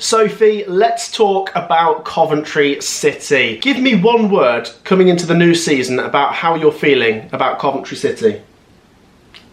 Sophie, let's talk about Coventry City. Give me one word coming into the new season about how you're feeling about Coventry City.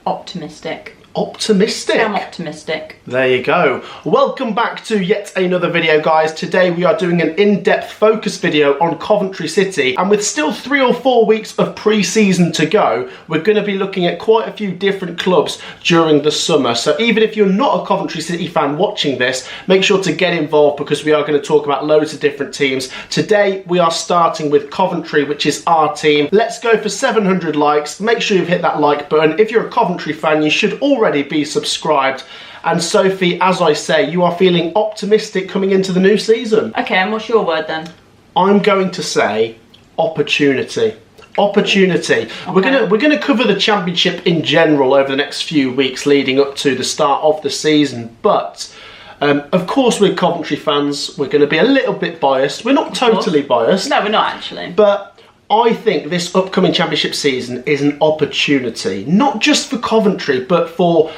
Optimistic. Optimistic? I'm optimistic. There you go. Welcome back to yet another video, guys. Today we are doing an in-depth focus video on Coventry City, and with still 3 or 4 weeks of pre-season to go, we're going to be looking at quite a few different clubs during the summer. So even if you're not a Coventry City fan watching this, make sure to get involved because we are going to talk about loads of different teams. Today we are starting with Coventry, which is our team. Let's go for 700 likes. Make sure you've hit that like button. If you're a Coventry fan, you should already be subscribed. And Sophie, as I say, you are feeling optimistic coming into the new season. Okay, and what's your word then? I'm going to say opportunity. Opportunity. Okay. We're gonna cover the championship in general over the next few weeks leading up to the start of the season, but of course we're Coventry fans. We're going to be a little bit biased. We're not totally biased. No, we're not actually. But I think this upcoming championship season is an opportunity, not just for Coventry, but for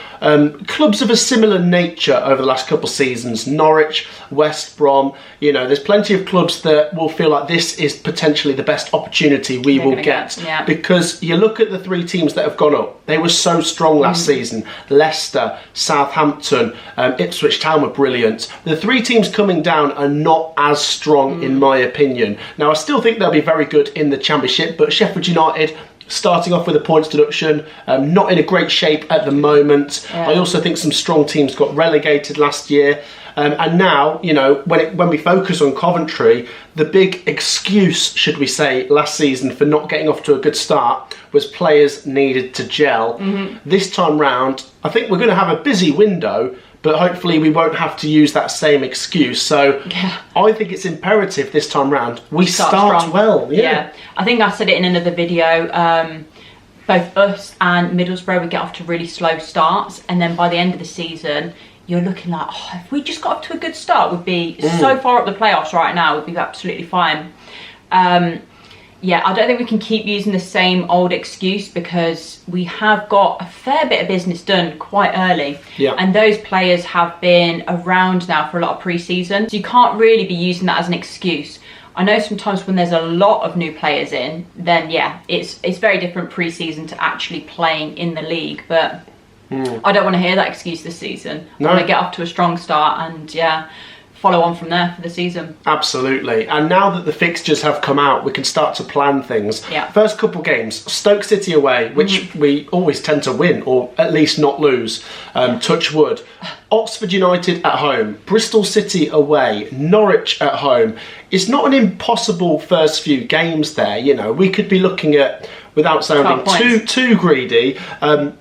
clubs of a similar nature over the last couple of seasons. Norwich, West Brom, you know, there's plenty of clubs that will feel like this is potentially the best opportunity we will get. Yeah. Because you look at the 3 teams that have gone up, they were so strong last season. Leicester, Southampton, Ipswich Town were brilliant. The 3 teams coming down are not as strong in my opinion. Now I still think they'll be very good in the championship, but Sheffield United starting off with a points deduction, not in a great shape at the moment. I also think some strong teams got relegated last year. And now, you know, when we focus on Coventry, the big excuse, should we say, last season for not getting off to a good start was players needed to gel. This time round, I think we're going to have a busy window, but hopefully we won't have to use that same excuse. So I think it's imperative this time round we start well. Yeah, I think I said it in another video. Both us and Middlesbrough, we get off to really slow starts, and then by the end of the season, you're looking like, oh, if we just got off to a good start, we'd be so far up the playoffs right now, we'd be absolutely fine. Yeah, I don't think we can keep using the same old excuse because we have got a fair bit of business done quite early. And those players have been around now for a lot of pre-season. So you can't really be using that as an excuse. I know sometimes when there's a lot of new players in, then yeah, it's very different pre-season to actually playing in the league. But I don't want to hear that excuse this season. I want to get off to a strong start and follow on from there for the season. Absolutely. And now that the fixtures have come out, we can start to plan things. First couple games, Stoke City away, which we always tend to win, or at least not lose. Touch wood. Oxford United at home, Bristol City away, Norwich at home. It's not an impossible first few games there. You know, we could be looking at, without sounding too greedy,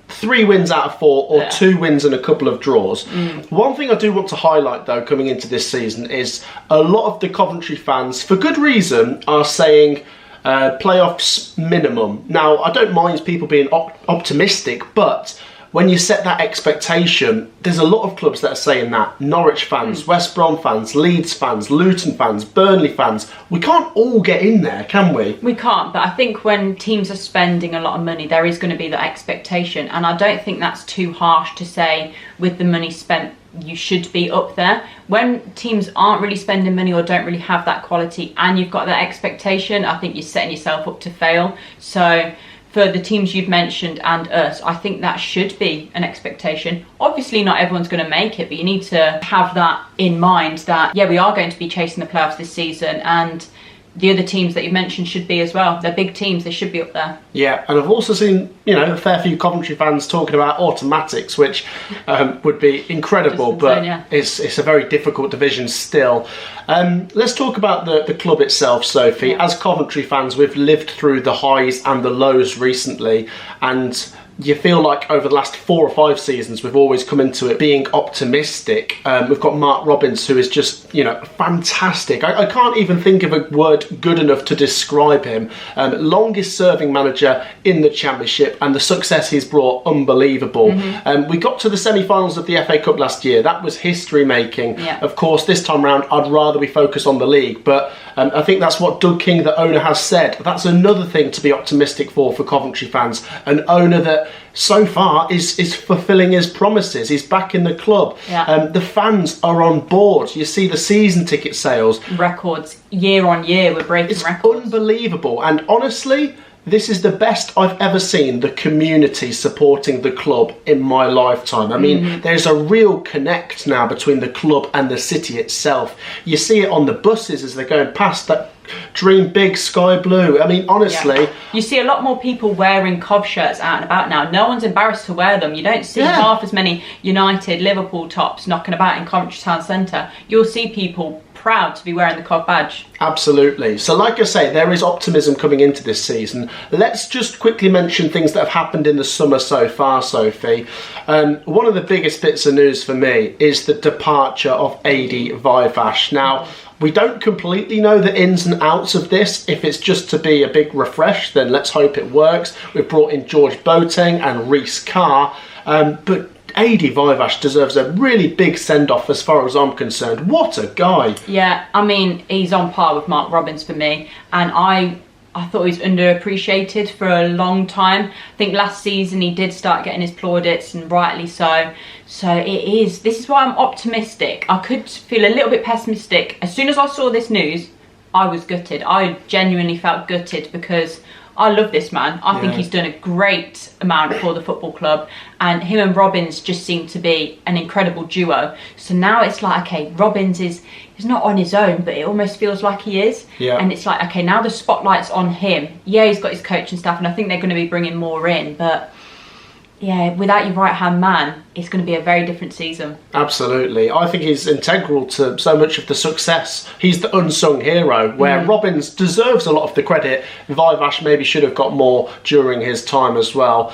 3 wins out of 4 or 2 wins and a couple of draws. One thing I do want to highlight though coming into this season is a lot of the Coventry fans, for good reason, are saying playoffs minimum. Now I don't mind people being optimistic, but when you set that expectation, there's a lot of clubs that are saying that. Norwich fans, West Brom fans, Leeds fans, Luton fans, Burnley fans. We can't all get in there, can we? We can't, but I think when teams are spending a lot of money, there is going to be that expectation. And I don't think that's too harsh to say with the money spent, you should be up there. When teams aren't really spending money or don't really have that quality and you've got that expectation, I think you're setting yourself up to fail. So for the teams you've mentioned and us, I think that should be an expectation. Obviously not everyone's going to make it, but you need to have that in mind that, yeah, we are going to be chasing the playoffs this season, and the other teams that you mentioned should be as well. They're big teams, they should be up there. Yeah, and I've also seen, you know, a fair few Coventry fans talking about automatics, which would be incredible, but it's a very difficult division still. Let's talk about the club itself, Sophie. As Coventry fans, we've lived through the highs and the lows recently, and you feel like over the last 4 or 5 seasons we've always come into it being optimistic. We've got Mark Robins, who is just, you know, fantastic. I can't even think of a word good enough to describe him. Longest serving manager in the championship, and the success he's brought, unbelievable. We got to the semi-finals of the FA Cup last year. That was history making. Of course, this time round I'd rather we focus on the league, but I think that's what Doug King, the owner, has said. That's another thing to be optimistic for Coventry fans. An owner that that so far is fulfilling his promises. He's back in the club. The fans are on board. You see the season ticket sales. Records, year on year, we're breaking records. It's unbelievable. And honestly, this is the best I've ever seen the community supporting the club in my lifetime. I mean, there's a real connect now between the club and the city itself. You see it on the buses as they're going past, that dream big sky blue. I mean, honestly. You see a lot more people wearing Cov shirts out and about now. No one's embarrassed to wear them. You don't see half as many United, Liverpool tops knocking about in Coventry Town Centre. You'll see people proud to be wearing the Cov badge. Absolutely. So like I say, there is optimism coming into this season. Let's just quickly mention things that have happened in the summer so far, Sophie. One of the biggest bits of news for me is the departure of Adi Vivash. Now, we don't completely know the ins and outs of this. If it's just to be a big refresh, then let's hope it works. We've brought in George Boateng and Reece Carr, but Adi Vivash deserves a really big send-off as far as I'm concerned. What a guy. Yeah, I mean, he's on par with Mark Robins for me, and I thought he was underappreciated for a long time. I think last season he did start getting his plaudits, and rightly so. So this is why I'm optimistic. I could feel a little bit pessimistic. As soon as I saw this news, I was gutted. I genuinely felt gutted because I love this man. I think he's done a great amount for the football club, and him and Robins just seem to be an incredible duo. So now it's like, okay, Robins he's not on his own, but it almost feels like he is. And it's like, okay, now the spotlight's on him. Yeah, he's got his coaching staff, and I think they're going to be bringing more in, but yeah, without your right-hand man, it's going to be a very different season. Absolutely. I think he's integral to so much of the success. He's the unsung hero, where Robins deserves a lot of the credit. Vivash maybe should have got more during his time as well.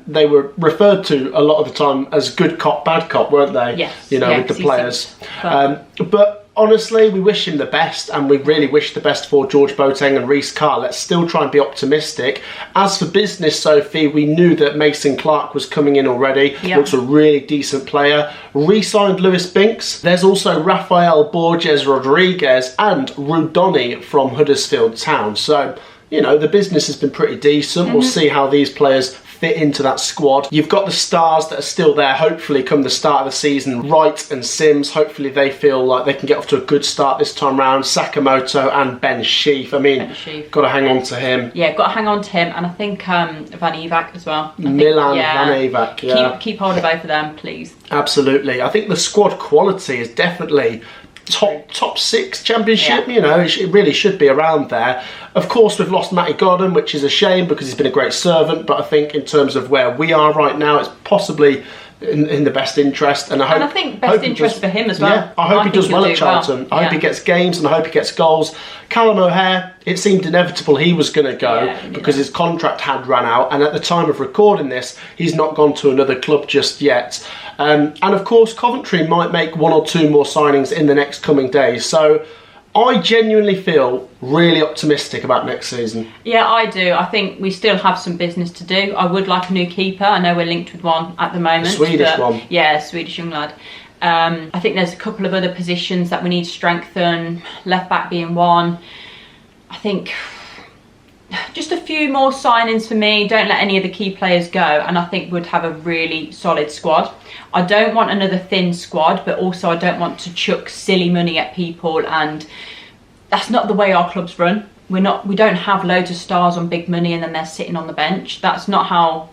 They were referred to a lot of the time as good cop, bad cop, weren't they? Yes. You know, with the players. But honestly, we wish him the best, and we really wish the best for George Boateng and Reece Carr. Let's still try and be optimistic. As for business, Sophie, we knew that Mason Clark was coming in already. Looks a really decent player. Re-signed Lewis Binks. There's also Rafael Borges Rodriguez and Rudoni from Huddersfield Town. So, you know, the business has been pretty decent. We'll see how these players fit into that squad. You've got the stars that are still there, hopefully come the start of the season. Wright and Sims, hopefully they feel like they can get off to a good start this time round. Sakamoto and Ben Sheaf. I mean, got to hang on to him. Yeah, got to hang on to him, and I think Van Evac as well. Van Evac, Keep hold of both of them, please. Absolutely. I think the squad quality is definitely top six championship. You know, it really should be around there. Of course, we've lost Matty Godden, which is a shame because he's been a great servant, but I think in terms of where we are right now, it's possibly in the best interest, and I think best interest for him as well. Yeah, I hope he does well at Charlton. I hope he gets games, and I hope he gets goals. Callum O'Hare, it seemed inevitable he was going to go because his contract had run out, and at the time of recording this, he's not gone to another club just yet. And of course, Coventry might make one or two more signings in the next coming days. So I genuinely feel really optimistic about next season. Yeah, I do. I think we still have some business to do. I would like a new keeper. I know we're linked with one at the moment. Swedish one. Yeah, Swedish young lad. I think there's a couple of other positions that we need to strengthen, left back being one. I think just a few more signings for me. Don't let any of the key players go, and I think we'd have a really solid squad. I don't want another thin squad, but also I don't want to chuck silly money at people, and that's not the way our clubs run. We don't have loads of stars on big money and then they're sitting on the bench. That's not how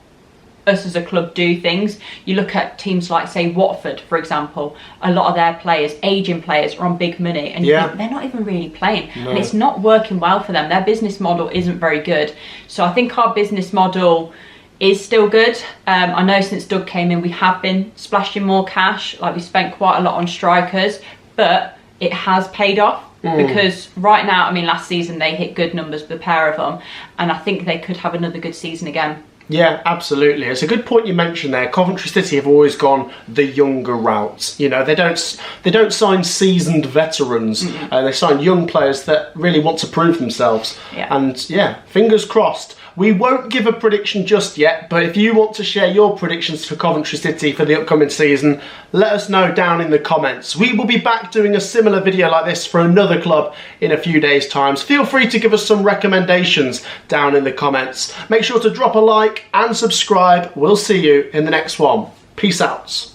us as a club do things. You look at teams like, say, Watford, for example. A lot of their players, aging players, are on big money, and you think they're not even really playing. No. And it's not working well for them. Their business model isn't very good. So I think our business model is still good. I know since Doug came in, we have been splashing more cash. Like, we spent quite a lot on strikers, but it has paid off. Because right now, I mean, last season they hit good numbers, the pair of them, and I think they could have another good season again. Yeah, absolutely. It's a good point you mentioned there. Coventry City have always gone the younger route. You know, they don't sign seasoned veterans. They sign young players that really want to prove themselves. And yeah, fingers crossed. We won't give a prediction just yet, but if you want to share your predictions for Coventry City for the upcoming season, let us know down in the comments. We will be back doing a similar video like this for another club in a few days' time. Feel free to give us some recommendations down in the comments. Make sure to drop a like and subscribe. We'll see you in the next one. Peace out.